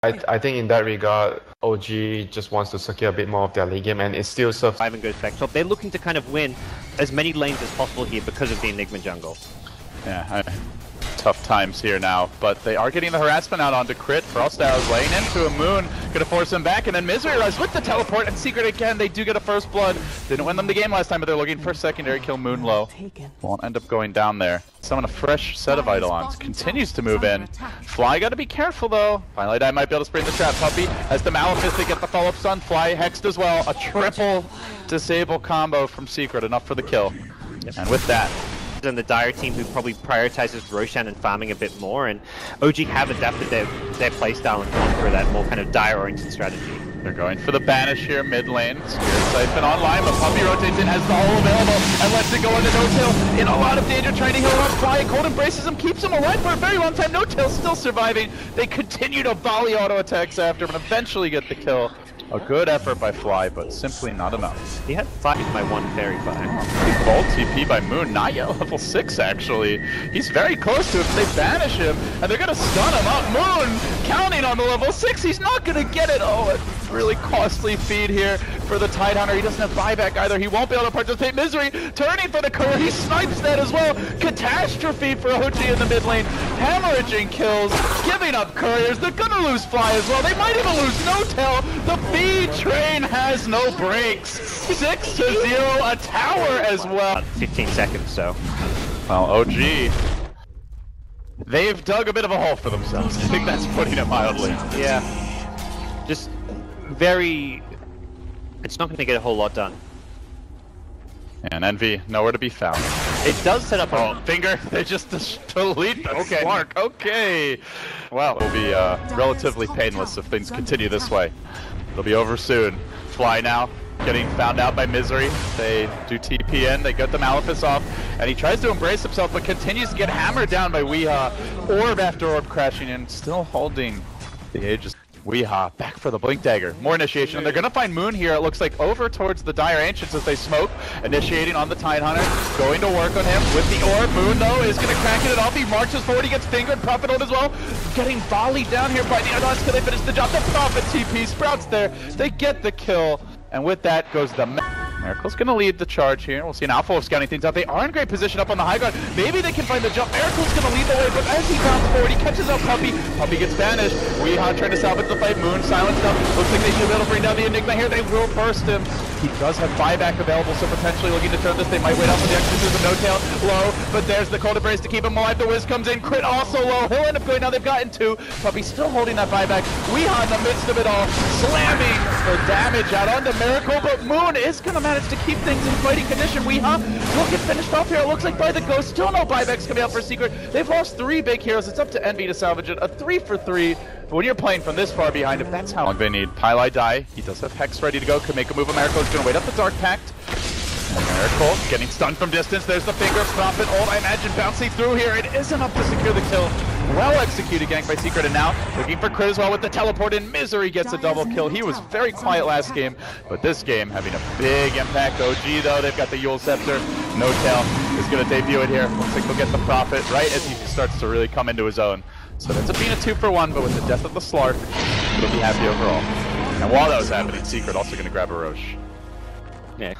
I think in that regard, OG just wants to secure a bit more of their late game, and it still serves. Ivan goes back top. They're looking to kind of win as many lanes as possible here because of the Enigma jungle. Yeah, tough times here now, but they are getting the harassment out onto Crit. Frostyle is laying into a Moon, gonna force him back, and then Misery arrives with the teleport, and Sicret again, they do get a first blood. Didn't win them the game last time, but they're looking for a secondary kill. Moon low. Won't end up going down there. Summon a fresh set of Eidolons. Continues to move in. Fly gotta be careful though. Finally, I might be able to spring the trap. Puppy has the Malefice to get the follow-up stun. Fly hexed as well. A triple disable combo from Sicret, enough for the kill. Yep. And with that, and the Dire team who probably prioritizes Roshan and farming a bit more, and OG have adapted their playstyle and gone for that more kind of Dire-oriented strategy. They're going for the Banish here mid lane. Spirit Siphon online, but Puppy rotates in, has the hole available, and lets it go into No-Tail. In a lot of danger, trying to heal up. Fly, Cold embraces him, keeps him alive for a very long time. No-Tail still surviving. They continue to volley auto attacks after him and eventually get the kill. A good effort by Fly, but simply not enough. He had 5 by 1 fairy fire. Big bold TP by Moon, not yet level 6 actually. He's very close to it, but they banish him, and they're gonna stun him up. Moon counting on the level 6, he's not gonna get it. Oh, a really costly feed here for the Tidehunter. He doesn't have buyback either, he won't be able to participate. Misery turning for the courier, he snipes that as well. Catastrophe for OG in the mid lane. Hemorrhaging kills, giving up couriers. They're gonna lose Fly as well. They might even lose No-Tail. The B-Train has no brakes. 6-0, a tower as well. 15 seconds, so. Well, OG, they've dug a bit of a hole for themselves. I think that's putting it mildly. Yeah. Just very... It's not going to get a whole lot done. And Envy, nowhere to be found. It does set up a... Oh, finger, they just delete the spark. Okay. Well, it'll be relatively painless if things continue this way. It'll be over soon. Fly now, getting found out by Misery. They do TP in, they get the Malefice off, and he tries to embrace himself, but continues to get hammered down by Weehaw. Orb after orb crashing in, still holding the Aegis. Weehaw back for the Blink Dagger. More initiation, and they're gonna find Moon here, it looks like, over towards the Dire Ancients as they smoke. Initiating on the Tidehunter, going to work on him with the Orb. Moon, though, is gonna crack it off. He marches forward, he gets fingered, Prophet ult as well. Getting volleyed down here by the Eidolons. Can they finish the job? The Prophet TP, Sprout's there, they get the kill. And with that goes the Miracle's gonna lead the charge here. We'll see an Alpha Wolf scouting things out. They are in great position up on the high ground. Maybe they can find the jump. Miracle's gonna lead the way, but as he bounces forward, he catches out Puppy. Puppy gets banished. Weehaw trying to salvage the fight. Moon silenced up. Looks like they should be able to bring down the Enigma here. They will burst him. He does have buyback available, so potentially looking to turn this. They might wait out for the exorcism. No-Tail low, but there's the Cold Embrace to keep him alive. The Wiz comes in. Crit also low. He'll end up going down. They've gotten 2. Puppy still holding that buyback. Weehaw in the midst of it all, slamming the damage out onto Miracle, but Moon is gonna manage to keep things in fighting condition. Weehaw will get finished off here. It looks like by the Ghost. Still no buybacks coming out for Sicret. They've lost 3 big heroes. It's up to Envy to salvage it. A 3 for 3. But when you're playing from this far behind, if that's how long they need. Pylai die. He does have Hex ready to go. Could make a move. Miracle is going to wait up the Dark Pact. Miracle getting stunned from distance. There's the finger. Prophet ult, I imagine, bouncing through here. It is enough to secure the kill. Well executed gank by Sicret, and now looking for Crit as well with the teleport in. Misery gets a double kill. He was very quiet last game, but this game having a big impact. OG though, they've got the Yule Scepter. No-Tail is going to debut it here. Looks like they'll get the Prophet right as he starts to really come into his own. So that's a being a 2 for 1, but with the death of the Slark, it'll be happy overall. And while that was happening, Sicret also going to grab a Roche. Yeah.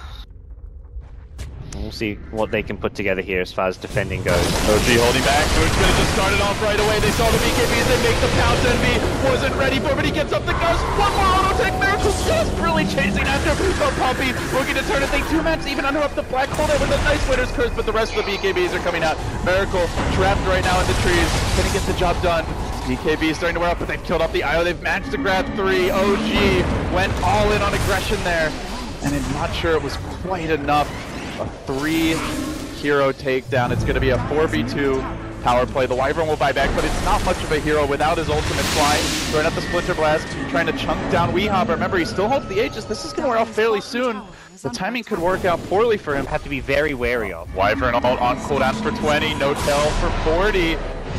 We'll see what they can put together here as far as defending goes. OG holding back. Moon's gonna just start it off right away. They saw the BKBs, they make the pounce. Envy wasn't ready for it, but he gets up the ghost. One more auto take. Miracle's just really chasing after the Puppy, looking to turn it. They 2-mans even under up the black hole there with a nice Winter's Curse, but the rest of the BKBs are coming out. Miracle trapped right now in the trees. Can he get the job done? BKB is starting to wear up, but they've killed off the IO. They've managed to grab 3. OG went all in on aggression there, and I'm not sure it was quite enough. A 3-hero takedown. It's going to be a 4v2 power play. The Wyvern will buy back, but it's not much of a hero without his ultimate flying. Throwing out the Splinter Blast, trying to chunk down Weehaw. But remember, he still holds the Aegis. This is going to wear off fairly soon. The timing could work out poorly for him. Have to be very wary of. Wyvern on cooldown for 20, No-Tail for 40.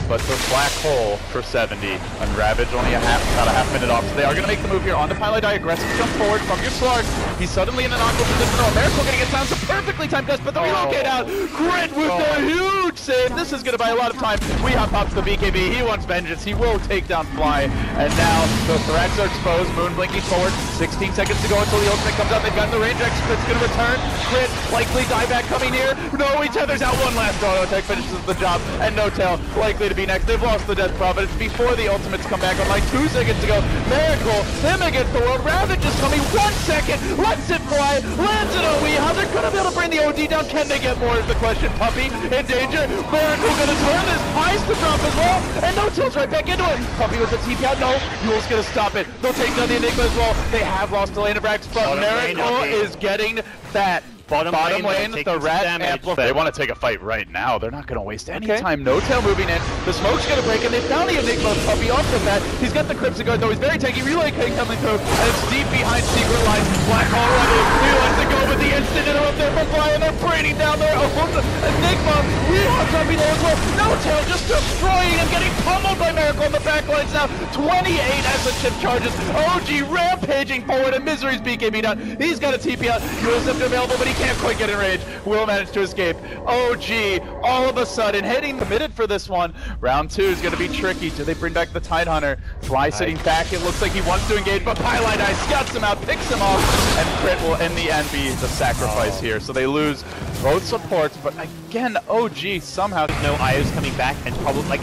But the Black pull for 70, and Ravage only about a half minute off. So they are going to make the move here on the Hайлайты. Aggressive jump forward from your Slark. He's suddenly in an awkward position. Oh, Miracle going to get down. So perfectly timed gust, but the relocate out. Grit with the huge save. This is going to buy a lot of time. Weehaw pops the BKB. He wants vengeance. He will take down Fly. And now the threats are exposed. Moon blinking forward. 16 seconds to go until the ultimate comes out. They've gotten the range X. Crit's going to return. Crit likely dieback coming here. No, he tethers out one last auto attack. Finishes the job. And No Tail likely to be next. They've lost the Death Prophet. It's before the ultimates come back on like 2 seconds to go. Miracle, him against the world. Ravage is coming. 1 second. Lets it fly. Lands it on Weehaw. They're going to be able to bring the OD down. Can they get more is the question. Puppy in danger. Miracle going to turn this. Pies to drop as well. And No Tail's right back into it. Puppy with the TP out. No. Yule's going to stop it. They'll take down the Enigma as well. They have lost the lane of Rax, but Miracle is getting that. Bottom lane, the rat amplifier. They want to take a fight right now. They're not going to waste any time. No Tail moving in. The smoke's going to break, and they found the Enigma Puppy off of that. He's got the Crimson Guard, though. He's very tanky. Relay King coming through, and it's deep behind Secret Line. Black already. He lets it go, but the instant interrupt there from Fly, and they're braining down there. Enigma, Weehaw jumping there as well. No Tail just destroying and getting pummeled by Miracle on the back lines now. 28 as the chip charges. OG rampaging forward, and Misery's BKB down. He's got a TP out. Scepter available, but he can't quite get in range. Will manage to escape. OG, all of a sudden, hitting committed for this one. Round 2 is going to be tricky. Do they bring back the Tidehunter? Fly sitting back. It looks like he wants to engage, but Hайлайты scouts him out, picks him off, and Crit will in the end be the sacrifice here. So they lose both supports, but again, OG somehow. No IO's coming back, and probably like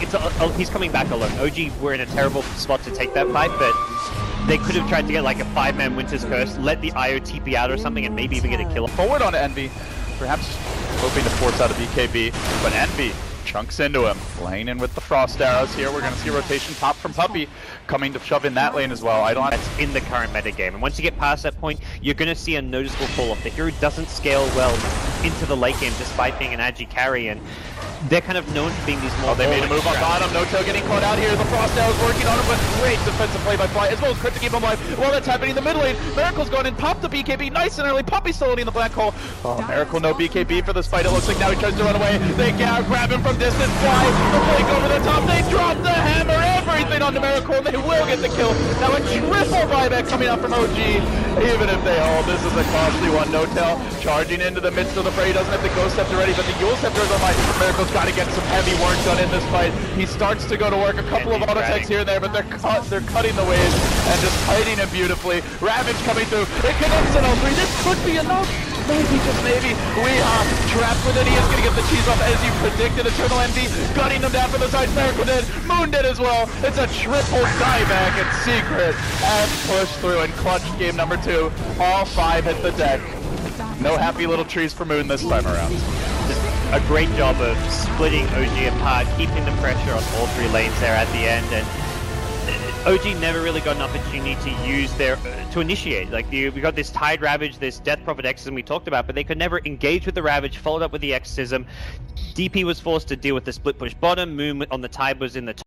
he's coming back alone. OG were in a terrible spot to take that fight, but they could have tried to get like a 5-man Winter's Curse, let the IO TP out or something, and maybe even get a kill. Forward on Envy, perhaps hoping to force out a BKB, but Envy chunks into him, laying in with the Frost Arrows here. We're going to see a rotation pop from Puppy, coming to shove in that lane as well. That's in the current meta game, and once you get past that point, you're going to see a noticeable fall off. The hero doesn't scale well into the late game, despite being an agi carry, and they're kind of known for being these more. They made a move on bottom. No Tail getting caught out here. The Frost Arrows working on him, but great defensive play by Fly, as well as Crit to keep him alive. While that's happening in the mid lane, Miracle's going in, pop the BKB, nice and early. Puppy still in the black hole. Oh, Miracle no BKB for this fight. It looks like now he tries to run away. They grab him from distance. Fly, the blink over the top. They drop the hammer, everything onto Miracle, and they will get the kill. Now a triple buyback coming out from OG. Even if they hold, this is a costly one. No Tail charging into the midst of the fray. He doesn't have the Ghost Scepter ready, but the Yule Scepter is online. Miracle's got to get some heavy work done in this fight. He starts to go to work. A couple of auto attacks here and there, but they're cutting the waves and just fighting him beautifully. Ravage coming through. It connects on all 3. This could be enough. Maybe, just maybe. Weehaw trapped with it. He is going to get the cheese off as you predicted. Eternal Envy gutting them down for the side. Miracle did. Moon did as well. It's a triple dieback and Secret has pushed through and clutch game number 2. All 5 hit the deck. No happy little trees for Moon this time around. A great job of splitting OG apart, keeping the pressure on all 3 lanes there at the end, and OG never really got an opportunity to use their to initiate. Like we got this Tide Ravage, this Death Prophet Exorcism we talked about, but they could never engage with the Ravage, followed up with the Exorcism. DP was forced to deal with the split push bottom. Moon on the Tide was in the top.